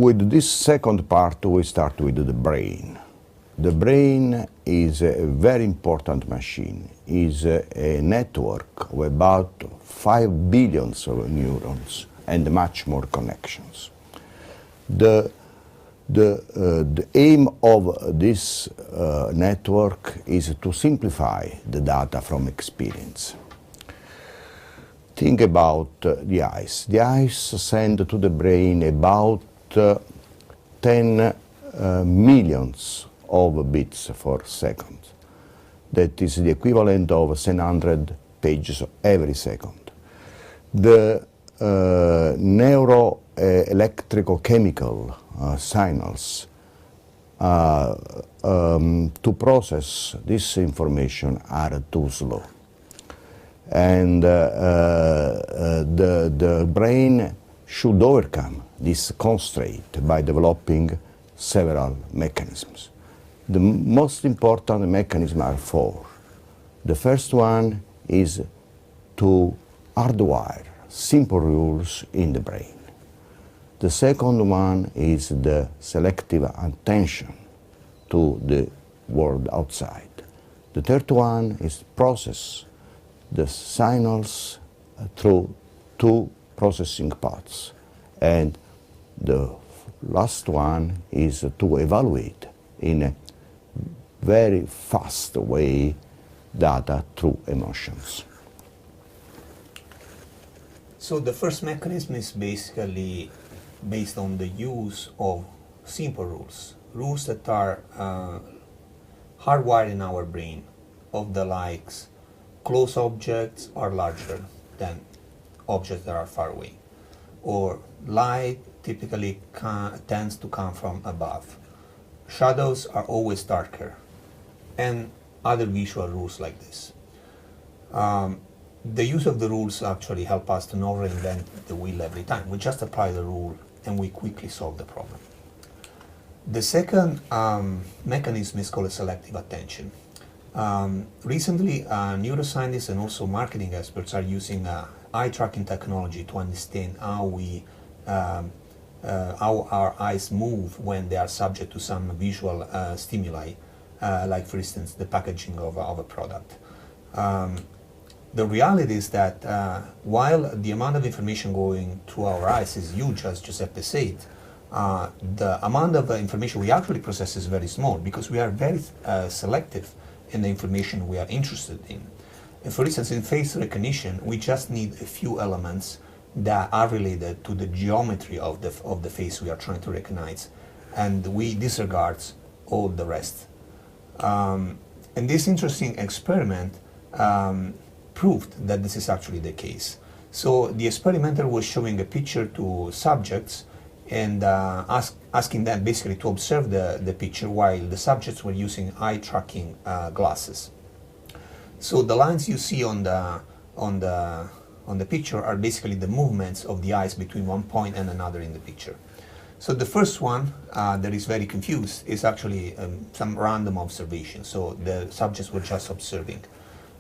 with this second part, we start with the brain. The brain is a very important machine. It's a network of about 5 billion of neurons and much more connections. The aim of this network is to simplify the data from experience. Think about the eyes. The eyes send to the brain about 10 millions of bits per second. That is the equivalent of 700 pages every second. The neuroelectrical signals to process this information are too slow. And the brain should overcome this constraint by developing several mechanisms. The most important mechanisms are 4. The first one is to hardwire simple rules in the brain. The second one is the selective attention to the world outside. The third one is process the signals through 2 processing paths. And the last one is to evaluate in a very fast way data through emotions. So the first mechanism is basically based on the use of simple rules, rules that are hardwired in our brain, of the likes close objects are larger than objects that are far away, or light typically tends to come from above, shadows are always darker, and other visual rules like this. The use of the rules actually help us to not reinvent the wheel every time. We just apply the rule and we quickly solve the problem. The second mechanism is called selective attention. Recently, neuroscientists and also marketing experts are using eye-tracking technology to understand how our eyes move when they are subject to some visual stimuli, like for instance the packaging of a product. The reality is that while the amount of information going through our eyes is huge, as Giuseppe said, the amount of information we actually process is very small because we are very selective in the information we are interested in. And for instance, in face recognition, we just need a few elements that are related to the geometry of the face we are trying to recognize, and we disregard all the rest. And this interesting experiment proved that this is actually the case. So the experimenter was showing a picture to subjects and asking them basically to observe the picture while the subjects were using eye-tracking glasses. So the lines you see on the picture are basically the movements of the eyes between one point and another in the picture. So the first one that is very confused is actually some random observation. So the subjects were just observing.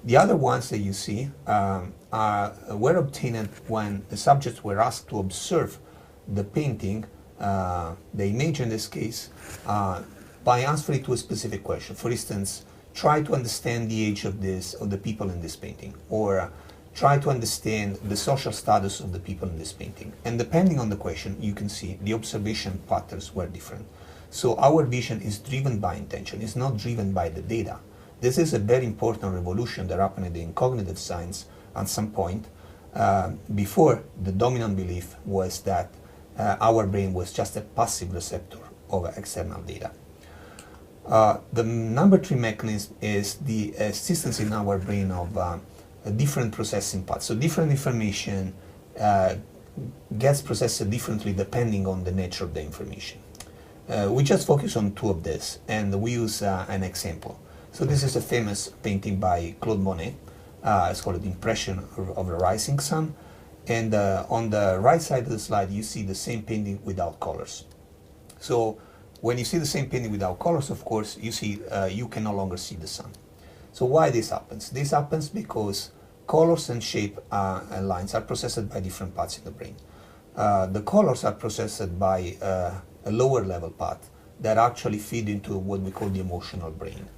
The other ones that you see were obtained when the subjects were asked to observe the painting, the image in this case, by answering to a specific question. For instance, try to understand the age of the people in this painting, or try to understand the social status of the people in this painting. And depending on the question, you can see the observation patterns were different. So our vision is driven by intention, it's not driven by the data. This is a very important revolution that happened in cognitive science at some point. Before, the dominant belief was that our brain was just a passive receptor of external data. The number 3 mechanism is the existence in our brain of different processing paths. So different information gets processed differently depending on the nature of the information. We just focus on 2 of this, and we use an example. So this is a famous painting by Claude Monet. It's called Impression of the Rising Sun. And on the right side of the slide, you see the same painting without colors. So when you see the same painting without colors, of course, you see you can no longer see the sun. So why this happens? This happens because colors and shape and lines are processed by different parts in the brain. The colors are processed by a lower level path that actually feed into what we call the emotional brain.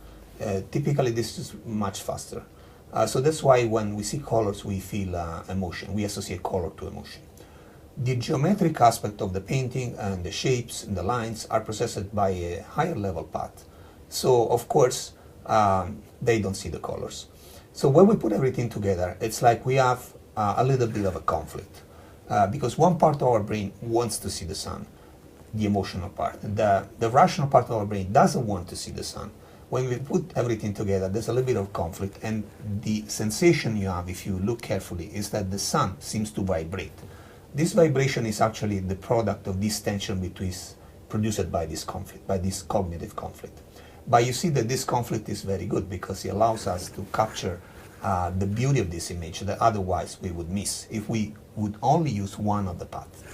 Typically, this is much faster. So that's why when we see colors, we feel emotion. We associate color to emotion. The geometric aspect of the painting and the shapes and the lines are processed by a higher level path. So, of course, they don't see the colors. So when we put everything together, it's like we have a little bit of a conflict. Because one part of our brain wants to see the sun, the emotional part. The rational part of our brain doesn't want to see the sun. When we put everything together, there's a little bit of conflict, and the sensation you have, if you look carefully, is that the sun seems to vibrate. This vibration is actually the product of this tension produced by this conflict, by this cognitive conflict. But you see that this conflict is very good because it allows us to capture the beauty of this image that otherwise we would miss if we would only use one of the paths.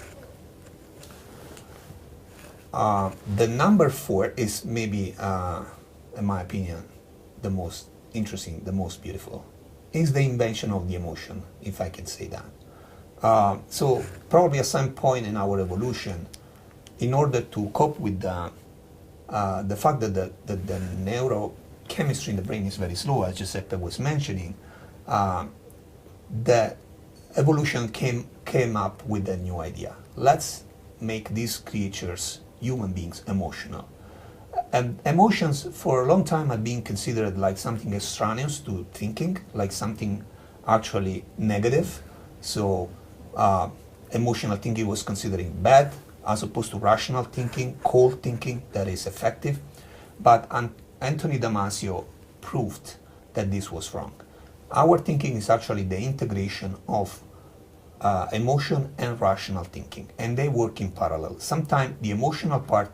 The number 4 is maybe, in my opinion, the most interesting, the most beautiful. Is the invention of the emotion, if I can say that. So probably at some point in our evolution, in order to cope with the fact that the neurochemistry in the brain is very slow, as Giuseppe was mentioning, the evolution came up with a new idea. Let's make these creatures, human beings, emotional. And emotions for a long time have been considered like something extraneous to thinking, like something actually negative. So emotional thinking was considered bad, as opposed to rational thinking, cold thinking that is effective. But Anthony Damasio proved that this was wrong. Our thinking is actually the integration of emotion and rational thinking, and they work in parallel. Sometimes the emotional part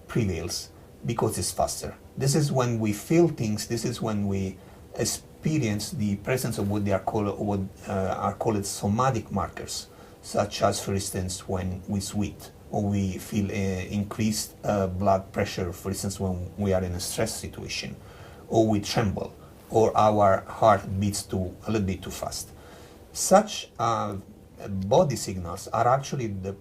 prevails because it's faster. This is when we feel things, this is when we experience the presence of what are called somatic markers, such as, for instance, when we sweat, or we feel increased blood pressure, for instance, when we are in a stress situation, or we tremble, or our heart beats a little bit too fast. Such body signals are actually the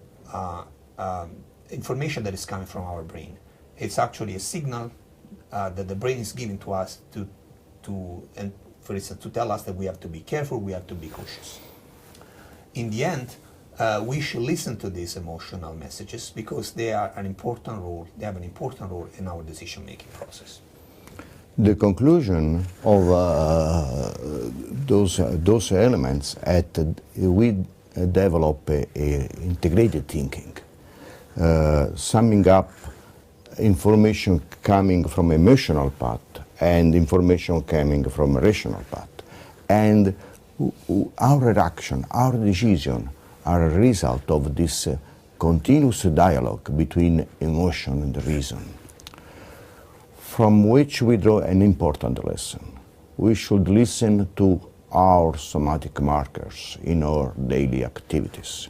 information that is coming from our brain. It's actually a signal that the brain is giving to us and for instance, to tell us that we have to be careful, we have to be cautious. In the end, we should listen to these emotional messages because they have an important role in our decision-making process. The conclusion of those elements we develop a integrated thinking, summing up information coming from emotional path and information coming from rational path. And our reaction, our decision are a result of this continuous dialogue between emotion and reason, from which we draw an important lesson. We should listen to our somatic markers in our daily activities.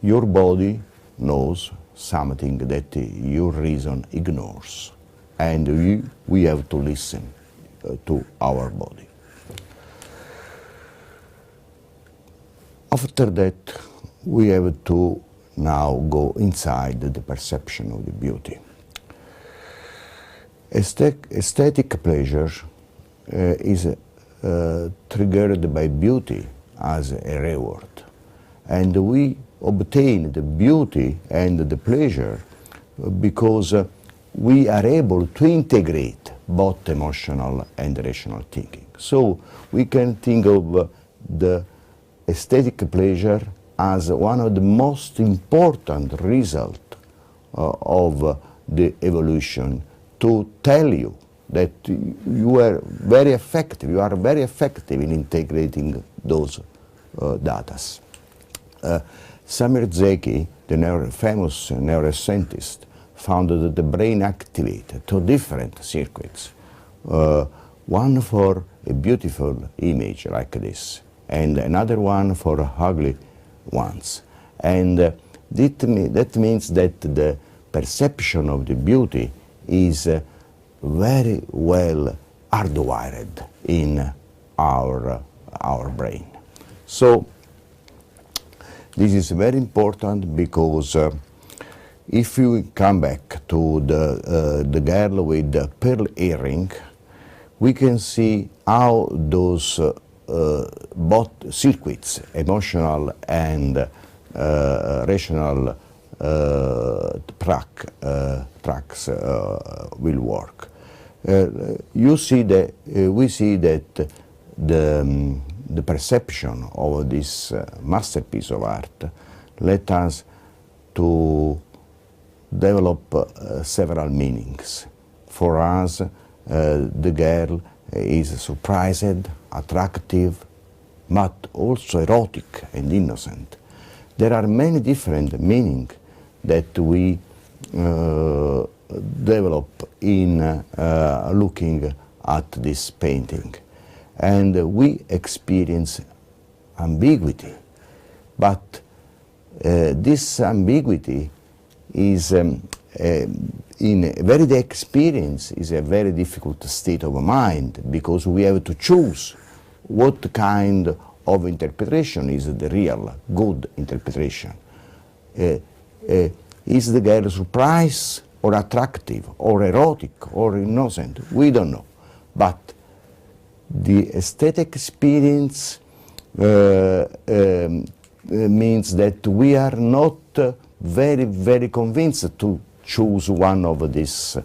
Your body knows something that your reason ignores, and we have to listen to our body. After that, we have to now go inside the perception of the beauty. Aesthetic pleasure is triggered by beauty as a reward, and we obtain the beauty and the pleasure because we are able to integrate both emotional and rational thinking. So we can think of the aesthetic pleasure as one of the most important results of the evolution, to tell you that you are very effective in integrating those data. Samir Zeki, the famous neuroscientist, found that the brain activates two different circuits, one for a beautiful image like this, and another one for ugly ones. And that means that the perception of the beauty is very well hardwired in our brain. So this is very important because If you come back to the girl with the pearl earring, we can see how those both circuits, emotional and rational tracks will work. We see that the perception of this masterpiece of art let us to develop several meanings. For us, the girl is surprised, attractive, but also erotic and innocent. There are many different meanings that we develop in looking at this painting. And we experience ambiguity. But this ambiguity is, in everyday experience, is a very difficult state of mind, because we have to choose what kind of interpretation is the real good interpretation. Is the girl surprised or attractive or erotic or innocent? We don't know. But the aesthetic experience means that we are not very, very convinced to choose one of this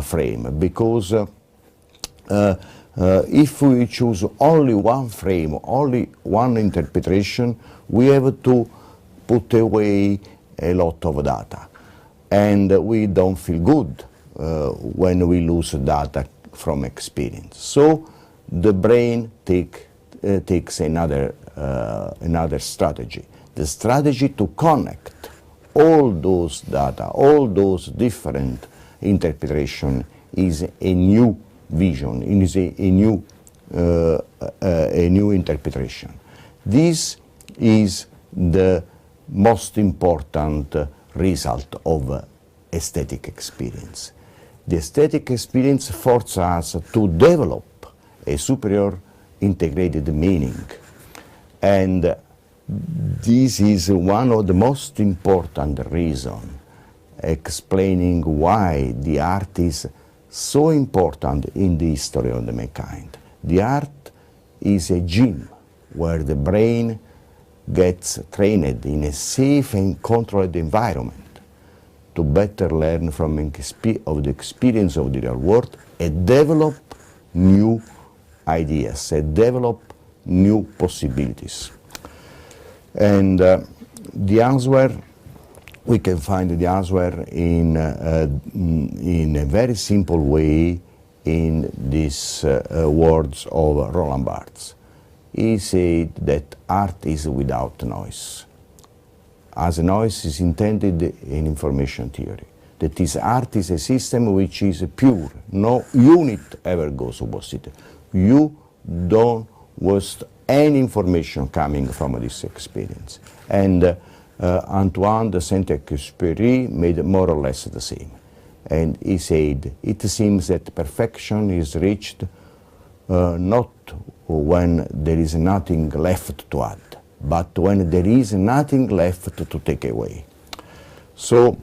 frame, because if we choose only one frame, only one interpretation, we have to put away a lot of data, and we don't feel good when we lose data from experience. So the brain takes another strategy, the strategy to connect all those data, all those different interpretation is a new vision, is a new interpretation. This is the most important result of aesthetic experience. The aesthetic experience forces us to develop a superior integrated meaning, and this is one of the most important reasons explaining why the art is so important in the history of the mankind. The art is a gym where the brain gets trained in a safe and controlled environment to better learn from the experience of the real world and develop new ideas, and develop new possibilities. And the answer, we can find the answer in a very simple way in these words of Roland Barthes. He said that art is without noise. As noise is intended in information theory. That is, art is a system which is pure. No unit ever goes opposite. You don't waste any information coming from this experience. And Antoine de Saint-Exupéry made more or less the same. And he said, it seems that perfection is reached not when there is nothing left to add, but when there is nothing left to take away. So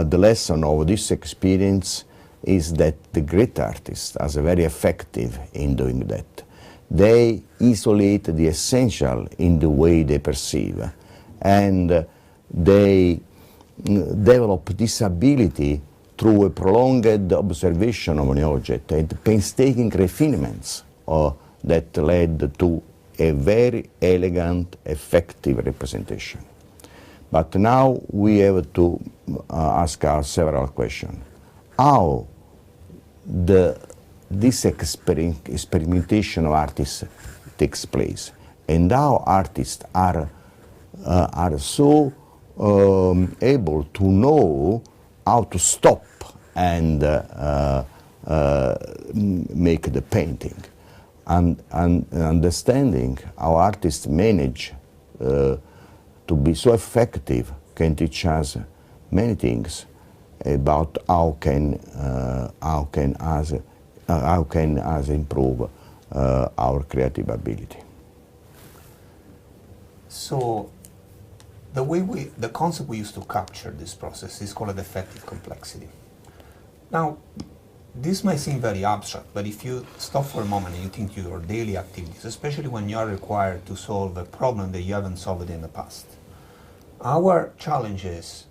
the lesson of this experience is that the great artists are very effective in doing that. They isolate the essential in the way they perceive, and they develop this ability through a prolonged observation of an object and painstaking refinements that led to a very elegant, effective representation. But now we have to ask ourselves several questions. How this experimentation of artists takes place, and how artists are so able to know how to stop and make the painting, and understanding how artists manage to be so effective can teach us many things about how can us improve our creative ability. So the concept we use to capture this process is called effective complexity. Now, this might seem very abstract, but if you stop for a moment and you think your daily activities, especially when you are required to solve a problem that you haven't solved in the past, our challenge is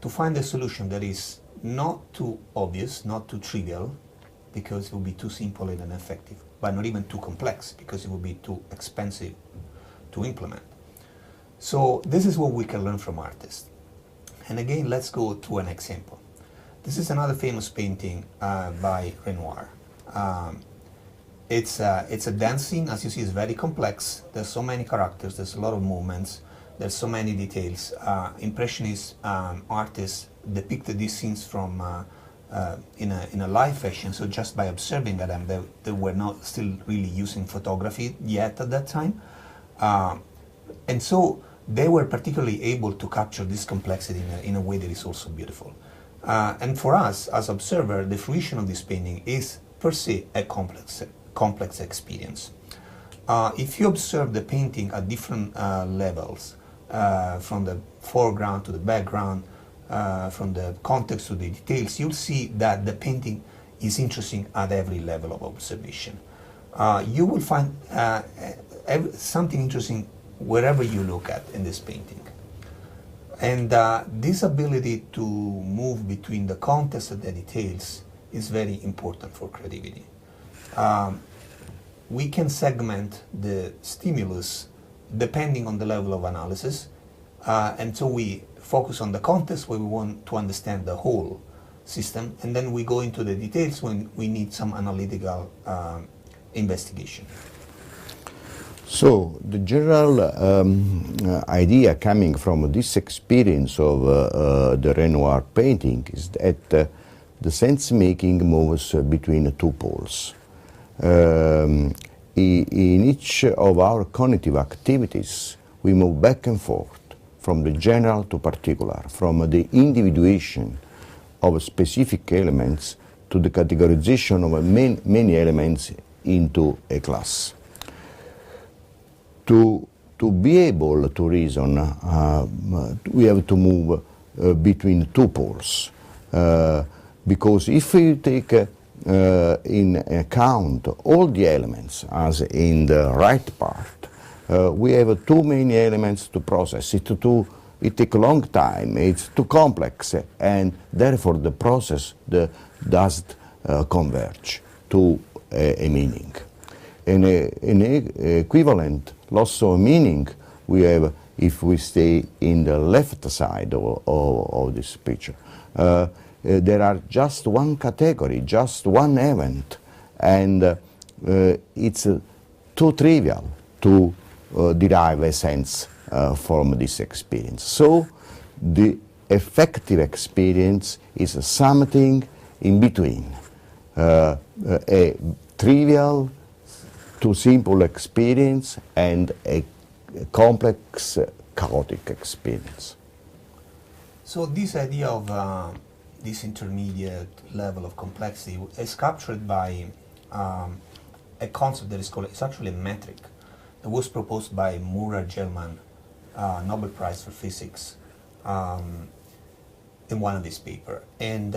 to find a solution that is not too obvious, not too trivial, because it would be too simple and ineffective, but not even too complex, because it would be too expensive to implement. So this is what we can learn from artists. And again, let's go to an example. This is another famous painting by Renoir. It's a dance scene. As you see, it's very complex. There's so many characters, there's a lot of movements, there's so many details. Impressionist artists depicted these scenes from in a live fashion, so just by observing them, they were not still really using photography yet at that time. And so they were particularly able to capture this complexity in a way that is also beautiful. And for us, as observer, the fruition of this painting is per se a complex experience. If you observe the painting at different levels, from the foreground to the background, from the context to the details, you'll see that the painting is interesting at every level of observation. You will find something interesting wherever you look at in this painting. And this ability to move between the context and the details is very important for creativity. We can segment the stimulus depending on the level of analysis, and so we focus on the context where we want to understand the whole system, and then we go into the details when we need some analytical investigation. So the general idea coming from this experience of the Renoir painting is that the sense-making moves between two poles. In each of our cognitive activities, we move back and forth from the general to particular, from the individuation of specific elements to the categorization of many elements into a class. To be able to reason, we have to move between two poles. Because if we take in account all the elements as in the right part, we have too many elements to process. It takes a long time, it's too complex, and therefore the process doesn't converge to a meaning. An equivalent loss of meaning we have if we stay in the left side of this picture. There are just one category, just one event, and it's too trivial to derive a sense from this experience. So the effective experience is something in between, a trivial to simple experience and a complex, chaotic experience. So this idea of this intermediate level of complexity is captured by a concept that is called, it's actually a metric, that was proposed by Murray Gell-Mann, Nobel Prize for Physics, in one of his papers. And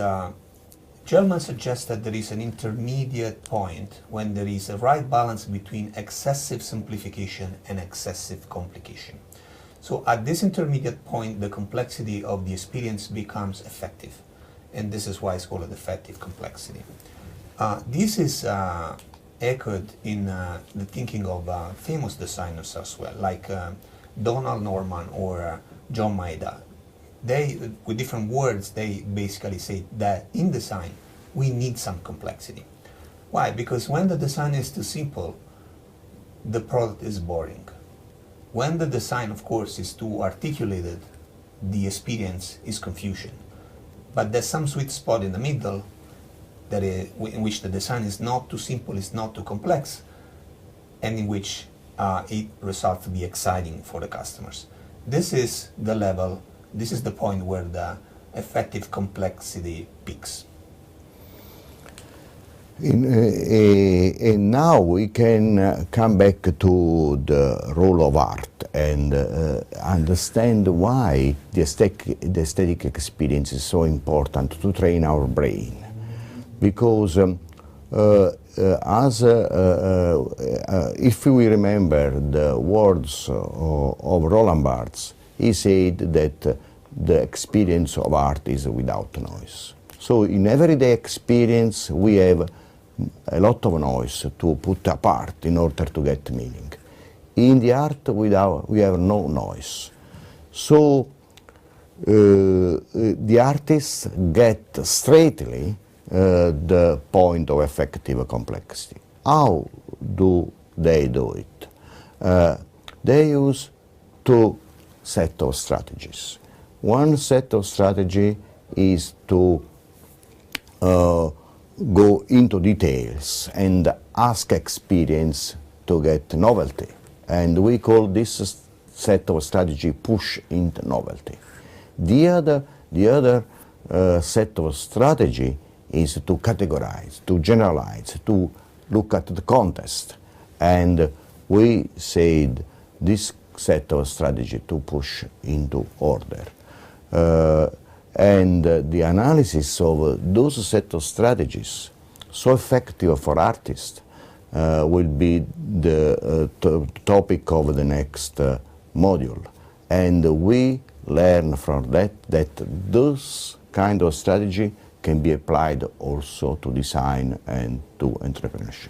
Gell-Mann suggests that there is an intermediate point when there is a right balance between excessive simplification and excessive complication. So at this intermediate point, the complexity of the experience becomes effective. And this is why it's called effective complexity. This is echoed in the thinking of famous designers as well, like Donald Norman or John Maeda. They, with different words, they basically say that in design, we need some complexity. Why? Because when the design is too simple, the product is boring. When the design, of course, is too articulated, the experience is confusion. But there's some sweet spot in the middle that in which the design is not too simple, it's not too complex, and in which it results to be exciting for the customers. This is the level, this is the point where the effective complexity peaks. And now we can come back to the role of art and understand why the aesthetic experience is so important to train our brain. Because if we remember the words of Roland Barthes, he said that the experience of art is without noise. So in everyday experience we have a lot of noise to put apart in order to get meaning. In the art we have no noise. So the artists get straightly the point of effective complexity. How do they do it? They use two sets of strategies. One set of strategy is to go into details and ask experience to get novelty. And we call this set of strategy push into novelty. The other set of strategy is to categorize, to generalize, to look at the context. And we said this set of strategy to push into order. And the analysis of those set of strategies, so effective for artists, will be the topic of the next module. And we learn from that those kind of strategy can be applied also to design and to entrepreneurship.